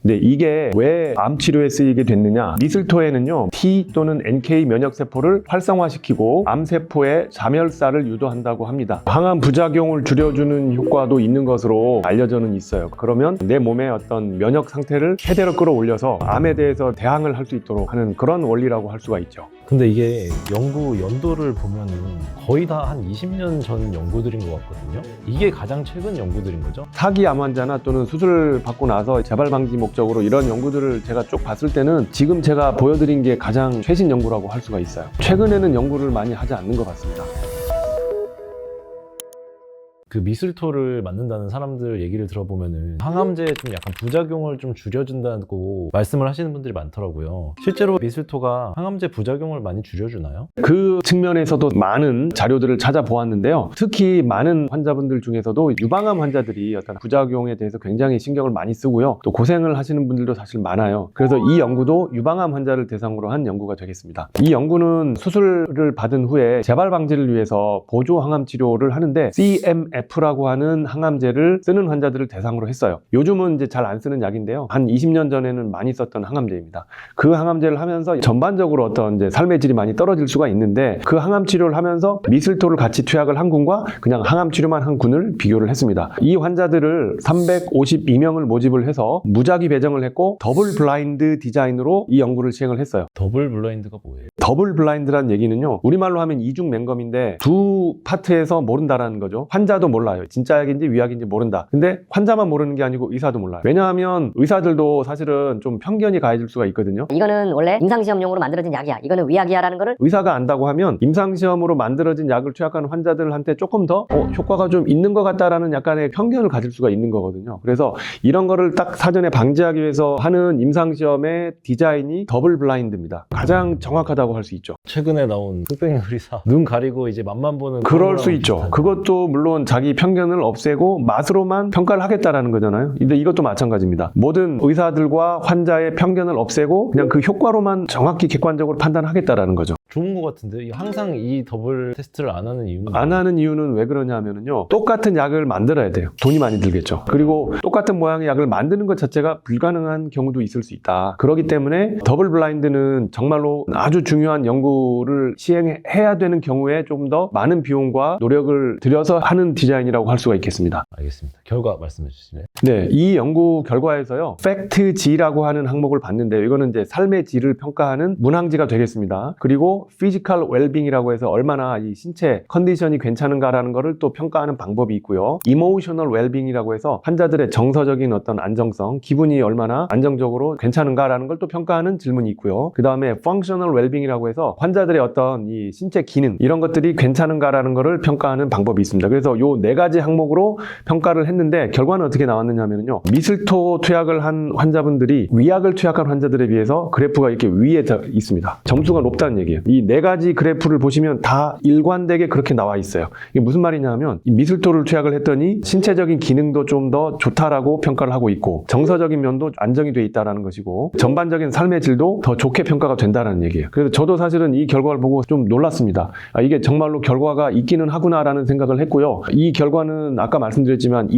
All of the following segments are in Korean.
근데 이게 왜 암 치료에 쓰이게 됐느냐? 미슬토에는요, T 또는 NK 면역세포를 활성화시키고 암세포의 자멸사를 유도한다고 합니다. 항암 부작용을 줄여주는 효과도 있는 것으로 알려져는 있어요. 그러면 내 몸의 어떤 면역 상태를 최대로 끌어올려서 암에 대해서 대항을 할 수 있도록 하는 그런 원리라고 할 수가 있죠. 근데 이게 연구 연도를 보면은 거의 다 한 20년 전 연구들인 것 같거든요. 이게 가장 최근 연구들인 거죠? 사기 암 환자나 또는 수술 받고 나서 재발 방지 목적으로 이런 연구들을 제가 쭉 봤을 때는 지금 제가 보여드린 게 가장 최신 연구라고 할 수가 있어요. 최근에는 연구를 많이 하지 않는 것 같습니다. 그 미슬토를 맞는다는 사람들 얘기를 들어보면은 항암제의 좀 약간 부작용을 좀 줄여준다고 말씀을 하시는 분들이 많더라고요. 실제로 미슬토가 항암제 부작용을 많이 줄여주나요? 그 측면에서도 많은 자료들을 찾아보았는데요. 특히 많은 환자분들 중에서도 유방암 환자들이 어떤 부작용에 대해서 굉장히 신경을 많이 쓰고요. 또 고생을 하시는 분들도 사실 많아요. 그래서 이 연구도 유방암 환자를 대상으로 한 연구가 되겠습니다. 이 연구는 수술을 받은 후에 재발 방지를 위해서 보조 항암 치료를 하는데 CMF라고 하는 항암제를 쓰는 환자들을 대상으로 했어요. 요즘은 이제 잘 안 쓰는 약인데요. 한 20년 전에는 많이 썼던 항암제입니다. 그 항암제를 하면서 전반적으로 어떤 이제 삶의 질이 많이 떨어질 수가 있는데 그 항암 치료를 하면서 미슬토를 같이 투약을 한 군과 그냥 항암 치료만 한 군을 비교를 했습니다. 이 환자들을 352명을 모집을 해서 무작위 배정을 했고 더블 블라인드 디자인으로 이 연구를 시행을 했어요. 더블 블라인드가 뭐예요? 더블 블라인드란 얘기는요, 우리말로 하면 이중 맹검인데 두 파트에서 모른다라는 거죠. 환자도 몰라요. 진짜 약인지 위약인지 모른다. 근데 환자만 모르는 게 아니고 의사도 몰라요. 왜냐하면 의사들도 사실은 좀 편견이 가해질 수가 있거든요. 이거는 원래 임상시험용으로 만들어진 약이야, 이거는 위약이야라는 거를 의사가 안다고 하면 임상시험으로 만들어진 약을 투약하는 환자들한테 조금 더 효과가 좀 있는 것 같다라는 약간의 편견을 가질 수가 있는 거거든요. 그래서 이런 거를 딱 사전에 방지하기 위해서 하는 임상시험의 디자인이 더블 블라인드입니다. 가장 정확하다고 할 수 있죠. 최근에 나온 흑백요리사 의사 눈 가리고 이제 맛만 보는 그럴 수 있죠. 그것도 물론 자기 편견을 없애고 맛으로만 평가를 하겠다라는 거잖아요. 근데 이것도 마찬가지입니다. 모든 의사들과 환자의 편견을 없애고 그냥 그 효과로만 정확히 객관적으로 판단하겠다라는 거죠. 좋은 것 같은데 항상 이 더블 테스트를 안 하는 이유는 안 하는 이유는 왜 그러냐면요, 똑같은 약을 만들어야 돼요. 돈이 많이 들겠죠. 그리고 똑같은 모양의 약을 만드는 것 자체가 불가능한 경우도 있을 수 있다. 그렇기 때문에 더블 블라인드는 정말로 아주 중요한 연구를 시행해야 되는 경우에 좀 더 많은 비용과 노력을 들여서 하는 디자인이라고 할 수가 있겠습니다. 알겠습니다. 결과 말씀해 주시네요. 네, 이 연구 결과에서요, 팩트 G라고 하는 항목을 봤는데요. 이거는 이제 삶의 질을 평가하는 문항지가 되겠습니다. 그리고 피지컬 웰빙이라고 해서 얼마나 이 신체 컨디션이 괜찮은가라는 거를 또 평가하는 방법이 있고요. 이모셔널 웰빙이라고 해서 환자들의 정서적인 어떤 안정성, 기분이 얼마나 안정적으로 괜찮은가라는 걸 또 평가하는 질문이 있고요. 그 다음에 펑셔널 웰빙이라고 해서 환자들의 어떤 이 신체 기능, 이런 것들이 괜찮은가라는 거를 평가하는 방법이 있습니다. 그래서 요 네 가지 항목으로 평가를 했는데 결과는 어떻게 나왔느냐면요, 미슬토 투약을 한 환자분들이 위약을 투약한 환자들에 비해서 그래프가 이렇게 위에 있습니다. 점수가 높다는 얘기예요. 이 네 가지 그래프를 보시면 다 일관되게 그렇게 나와 있어요. 이게 무슨 말이냐면 이 미슬토를 투약을 했더니 신체적인 기능도 좀 더 좋다라고 평가를 하고 있고 정서적인 면도 안정이 돼 있다라는 것이고 전반적인 삶의 질도 더 좋게 평가가 된다는 얘기예요. 그래서 저도 사실은 이 결과를 보고 좀 놀랐습니다. 이게 정말로 결과가 있기는 하구나라는 생각을 했고요. 이 결과는 아까 말씀드렸지만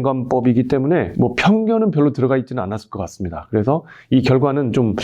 이중맹검법이기 때문에 뭐 편견은 별로 들어가 있지는 않았을 것 같습니다. 그래서 이 결과는 좀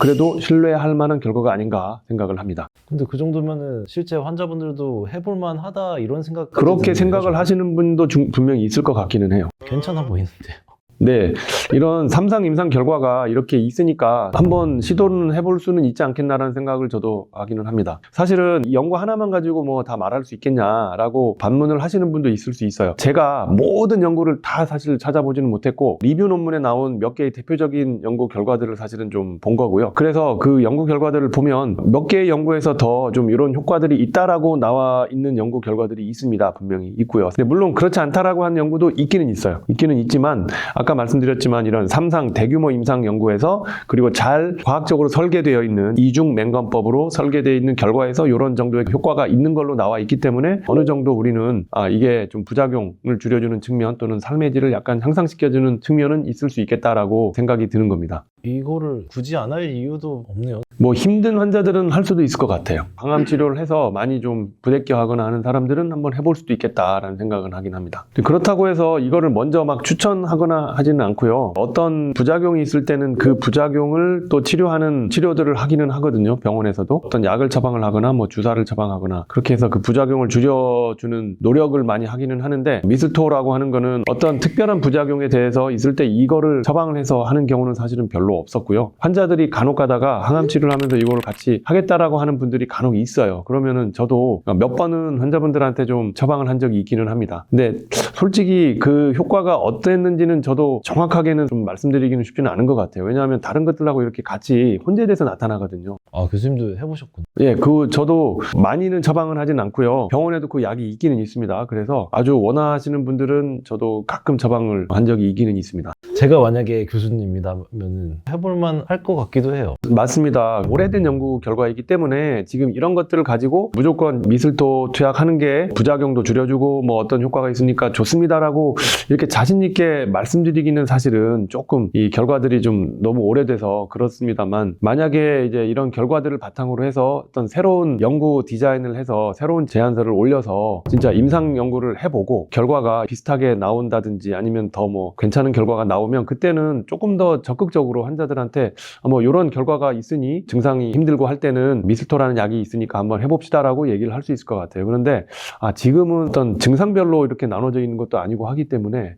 그래도 신뢰할 만한 결과가 아닌가 생각을 합니다. 근데 그 정도면은 실제 환자분들도 해볼만 하다 이런 생각 그렇게 생각을 하시는 분도 분명히 있을 것 같기는 해요. 괜찮아 보이는데요. 네, 이런 3상 임상 결과가 이렇게 있으니까 한번 시도는 해볼 수는 있지 않겠나라는 생각을 저도 하기는 합니다. 사실은 이 연구 하나만 가지고 뭐 다 말할 수 있겠냐라고 반문을 하시는 분도 있을 수 있어요. 제가 모든 연구를 다 사실 찾아보지는 못했고 리뷰 논문에 나온 몇 개의 대표적인 연구 결과들을 사실은 좀 본 거고요. 그래서 그 연구 결과들을 보면 몇 개의 연구에서 더 좀 이런 효과들이 있다라고 나와 있는 연구 결과들이 있습니다. 분명히 있고요. 근데 물론 그렇지 않다라고 하는 연구도 있기는 있어요. 있기는 있지만 아까 말씀드렸지만 이런 3상 대규모 임상 연구에서 그리고 잘 과학적으로 설계되어 있는 이중 맹검법으로 설계되어 있는 결과에서 이런 정도의 효과가 있는 걸로 나와 있기 때문에 어느 정도 우리는 이게 좀 부작용을 줄여주는 측면 또는 삶의 질을 약간 향상시켜주는 측면은 있을 수 있겠다라고 생각이 드는 겁니다. 이거를 굳이 안 할 이유도 없네요. 뭐 힘든 환자들은 할 수도 있을 것 같아요. 항암 치료를 해서 많이 좀 부대껴 하거나 하는 사람들은 한번 해볼 수도 있겠다라는 생각은 하긴 합니다. 그렇다고 해서 이거를 먼저 막 추천하거나 하지는 않고요. 어떤 부작용이 있을 때는 그 부작용을 또 치료하는 치료들을 하기는 하거든요. 병원에서도 어떤 약을 처방을 하거나 뭐 주사를 처방하거나 그렇게 해서 그 부작용을 줄여주는 노력을 많이 하기는 하는데, 미슬토라고 하는 거는 어떤 특별한 부작용에 대해서 있을 때 이거를 처방을 해서 하는 경우는 사실은 별로 없었고요. 환자들이 간혹 가다가 항암 치료를 하면서 이걸 같이 하겠다라고 하는 분들이 간혹 있어요. 그러면은 저도 몇 번은 환자분들한테 좀 처방을 한 적이 있기는 합니다. 근데 솔직히 그 효과가 어땠는지는 저도 정확하게는 좀 말씀드리기는 쉽지는 않은 것 같아요. 왜냐하면 다른 것들하고 이렇게 같이 혼재돼서 나타나거든요. 아, 교수님도 해보셨구나. 예, 저도 많이는 처방을 하진 않고요. 병원에도 그 약이 있기는 있습니다. 그래서 아주 원하시는 분들은 저도 가끔 처방을 한 적이 있기는 있습니다. 제가 만약에 교수님이라면 해볼만 할 것 같기도 해요. 맞습니다. 오래된 연구 결과이기 때문에 지금 이런 것들을 가지고 무조건 미슬토 투약하는 게 부작용도 줄여주고 뭐 어떤 효과가 있으니까 좋습니다라고 이렇게 자신 있게 말씀드리기는 사실은 조금 이 결과들이 좀 너무 오래돼서 그렇습니다만, 만약에 이제 이런 결과들을 바탕으로 해서 어떤 새로운 연구 디자인을 해서 새로운 제안서를 올려서 진짜 임상 연구를 해보고 결과가 비슷하게 나온다든지 아니면 더 뭐 괜찮은 결과가 나오면 그때는 조금 더 적극적으로 환자들한테 뭐 이런 결과가 있으니 증상이 힘들고 할 때는 미슬토라는 약이 있으니까 한번 해봅시다라고 얘기를 할 수 있을 것 같아요. 그런데 지금은 어떤 증상별로 이렇게 나눠져 있는 것도 아니고 하기 때문에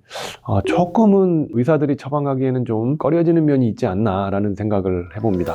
조금은 의사들이 처방하기에는 좀 꺼려지는 면이 있지 않나라는 생각을 해봅니다.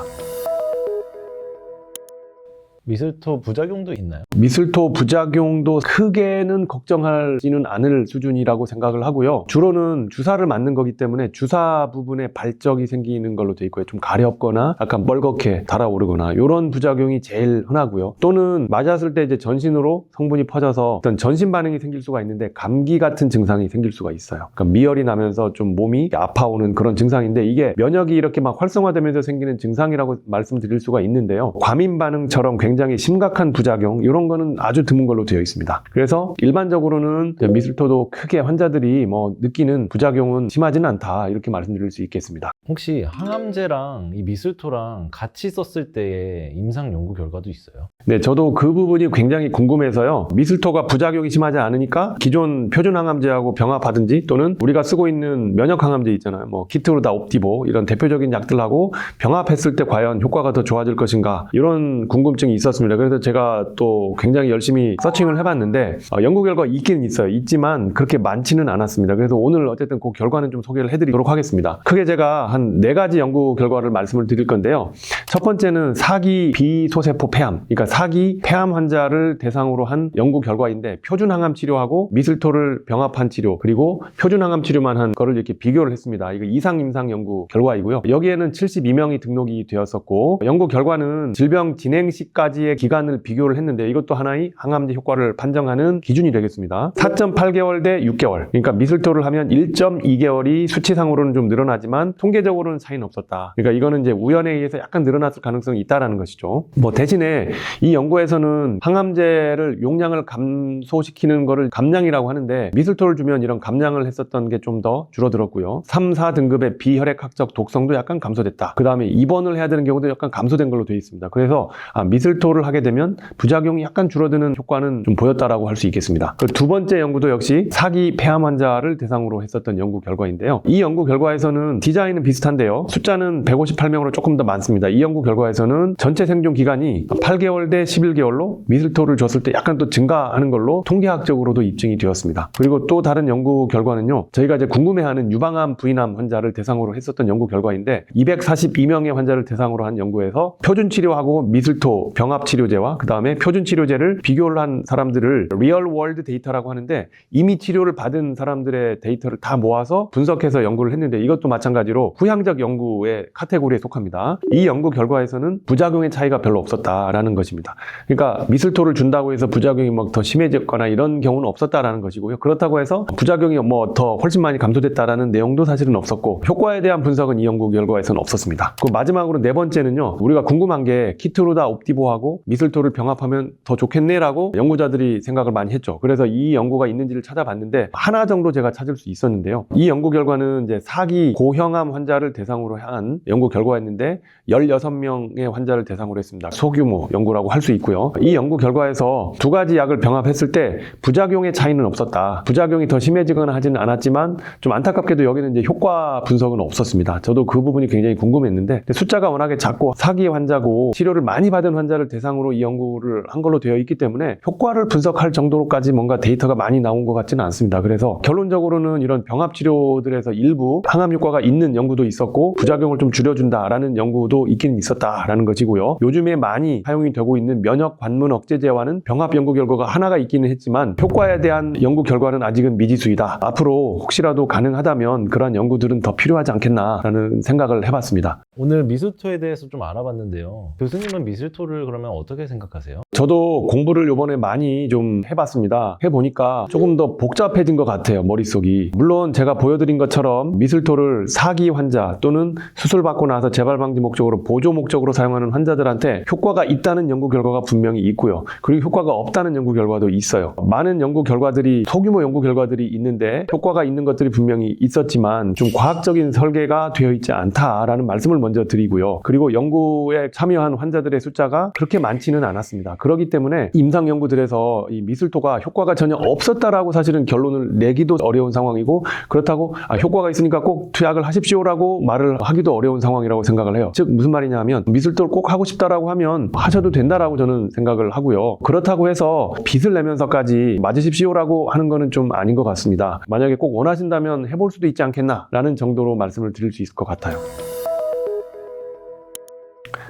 미슬토 부작용도 있나요? 미슬토 부작용도 크게는 걱정하지는 않을 수준이라고 생각을 하고요. 주로는 주사를 맞는 거기 때문에 주사 부분에 발적이 생기는 걸로 돼 있고요. 좀 가렵거나 약간 뻘겋게 달아오르거나 이런 부작용이 제일 흔하고요. 또는 맞았을 때 이제 전신으로 성분이 퍼져서 어떤 전신 반응이 생길 수가 있는데 감기 같은 증상이 생길 수가 있어요. 그러니까 미열이 나면서 좀 몸이 아파오는 그런 증상인데, 이게 면역이 이렇게 막 활성화되면서 생기는 증상이라고 말씀드릴 수가 있는데요. 과민 반응처럼 굉장히 심각한 부작용, 이런 거는 아주 드문 걸로 되어 있습니다. 그래서 일반적으로는 미슬토도 크게 환자들이 뭐 느끼는 부작용은 심하지는 않다, 이렇게 말씀드릴 수 있겠습니다. 혹시 항암제랑 이 미슬토랑 같이 썼을 때의 임상 연구 결과도 있어요? 네, 저도 그 부분이 굉장히 궁금해서요. 미슬토가 부작용이 심하지 않으니까 기존 표준 항암제하고 병합하든지, 또는 우리가 쓰고 있는 면역 항암제 있잖아요. 뭐 키트루다, 옵티보 이런 대표적인 약들하고 병합했을 때 과연 효과가 더 좋아질 것인가, 이런 궁금증이 있었습니다. 그래서 제가 또 굉장히 열심히 서칭을 해봤는데 연구 결과 있기는 있어요. 있지만 그렇게 많지는 않았습니다. 그래서 오늘 어쨌든 그 결과는 좀 소개를 해드리도록 하겠습니다. 크게 제가 한 4가지 연구 결과를 말씀을 드릴 건데요. 첫 번째는 사기 비소세포 폐암, 그러니까 사기 폐암 환자를 대상으로 한 연구 결과인데, 표준 항암 치료하고 미슬토를 병합한 치료, 그리고 표준 항암 치료만 한 거를 이렇게 비교를 했습니다. 이거 이상 임상 연구 결과이고요. 여기에는 72명이 등록이 되었었고, 연구 결과는 질병 진행 시까지의 기간을 비교를 했는데, 이것도 하나의 항암제 효과를 판정하는 기준이 되겠습니다. 4.8개월 대 6개월, 그러니까 미슬토를 하면 1.2개월이 수치상으로는 좀 늘어나지만 통계적으로는 차이는 없었다. 그러니까 이거는 이제 우연에 의해서 약간 늘어났을 가능성이 있다라는 것이죠. 뭐 대신에 이 연구에서는 항암제를 용량을 감소시키는 거를 감량이라고 하는데, 미슬토를 주면 이런 감량을 했었던 게 좀 더 줄어들었고요. 3, 4등급의 비혈액학적 독성도 약간 감소됐다. 그 다음에 입원을 해야 되는 경우도 약간 감소된 걸로 되어 있습니다. 그래서 미슬토를 하게 되면 부작용이 약간 줄어드는 효과는 좀 보였다라고 할 수 있겠습니다. 그 두 번째 연구도 역시 사기 폐암 환자를 대상으로 했었던 연구 결과인데요. 이 연구 결과에서는 디자인은 비슷한데요. 숫자는 158명으로 조금 더 많습니다. 이 연구 결과에서는 전체 생존 기간이 8개월 대 11개월로 미슬토를 줬을 때 약간 또 증가하는 걸로 통계학적으로도 입증이 되었습니다. 그리고 또 다른 연구 결과는요. 저희가 이제 궁금해하는 유방암, 부인암 환자를 대상으로 했었던 연구 결과인데, 242명의 환자를 대상으로 한 연구에서 표준 치료하고 미슬토 병합 치료제와 그 다음에 표준 치료제를 비교를 한 사람들을 리얼 월드 데이터라고 하는데, 이미 치료를 받은 사람들의 데이터를 다 모아서 분석해서 연구를 했는데, 이것도 마찬가지로 후향적 연구의 카테고리에 속합니다. 이 연구 결과에서는 부작용의 차이가 별로 없었다라는 것입니다. 것입니다. 그러니까 미슬토를 준다고 해서 부작용이 막 더 심해졌거나 이런 경우는 없었다라는 것이고요. 그렇다고 해서 부작용이 뭐 더 훨씬 많이 감소됐다라는 내용도 사실은 없었고, 효과에 대한 분석은 이 연구 결과에서는 없었습니다. 그 마지막으로 네 번째는요, 우리가 궁금한 게 키트루다 옵티보하고 미슬토를 병합하면 더 좋겠네라고 연구자들이 생각을 많이 했죠. 그래서 이 연구가 있는지를 찾아봤는데 하나 정도 제가 찾을 수 있었는데요. 이 연구 결과는 이제 4기 고형암 환자를 대상으로 한 연구 결과였는데 16명의 환자를 대상으로 했습니다. 소규모 연구라고 할 수 있고요. 이 연구 결과에서 두 가지 약을 병합했을 때 부작용의 차이는 없었다. 부작용이 더 심해지거나 하지는 않았지만 좀 안타깝게도 여기는 이제 효과 분석은 없었습니다. 저도 그 부분이 굉장히 궁금했는데 숫자가 워낙에 작고 4기 환자고 치료를 많이 받은 환자를 대상으로 이 연구를 한 걸로 되어 있기 때문에 효과를 분석할 정도로까지 뭔가 데이터가 많이 나온 것 같지는 않습니다. 그래서 결론적으로는 이런 병합 치료들에서 일부 항암 효과가 있는 연구도 있었고 부작용을 좀 줄여준다라는 연구도 있긴 있었다라는 것이고요. 요즘에 많이 사용이 되고 있는 면역 관문 억제제와는 병합 연구 결과가 하나가 있기는 했지만 효과에 대한 연구 결과는 아직은 미지수이다. 앞으로 혹시라도 가능하다면 그러한 연구들은 더 필요하지 않겠나라는 생각을 해봤습니다. 오늘 미슬토에 대해서 좀 알아봤는데요. 교수님은 미슬토를 그러면 어떻게 생각하세요? 저도 공부를 이번에 많이 좀 해봤습니다. 해보니까 조금 더 복잡해진 것 같아요, 머릿속이. 물론 제가 보여드린 것처럼 미슬토를 4기 환자 또는 수술받고 나서 재발 방지 목적으로 보조 목적으로 사용하는 환자들한테 효과가 있다는 연구 결과가 분명히 있고요. 그리고 효과가 없다는 연구 결과도 있어요. 많은 연구 결과들이, 소규모 연구 결과들이 있는데 효과가 있는 것들이 분명히 있었지만 좀 과학적인 설계가 되어 있지 않다라는 말씀을 먼저 드리고요. 그리고 연구에 참여한 환자들의 숫자가 그렇게 많지는 않았습니다. 그렇기 때문에 임상 연구들에서 이 미슬토가 효과가 전혀 없었다라고 사실은 결론을 내기도 어려운 상황이고, 그렇다고 효과가 있으니까 꼭 투약을 하십시오라고 말을 하기도 어려운 상황이라고 생각을 해요. 즉 무슨 말이냐 하면 미슬토를 꼭 하고 싶다라고 하면 하셔도 된다라고 저는 생각을 하고요. 그렇다고 해서 빚을 내면서까지 맞으십시오라고 하는 거는 좀 아닌 것 같습니다. 만약에 꼭 원하신다면 해볼 수도 있지 않겠나라는 정도로 말씀을 드릴 수 있을 것 같아요.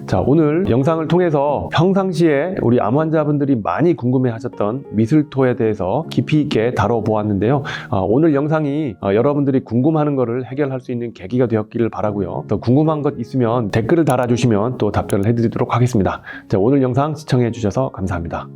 자, 오늘 영상을 통해서 평상시에 우리 암 환자분들이 많이 궁금해 하셨던 미슬토에 대해서 깊이 있게 다뤄보았는데요. 오늘 영상이 여러분들이 궁금하는 것을 해결할 수 있는 계기가 되었기를 바라고요. 더 궁금한 것 있으면 댓글을 달아주시면 또 답변을 해드리도록 하겠습니다. 자, 오늘 영상 시청해 주셔서 감사합니다.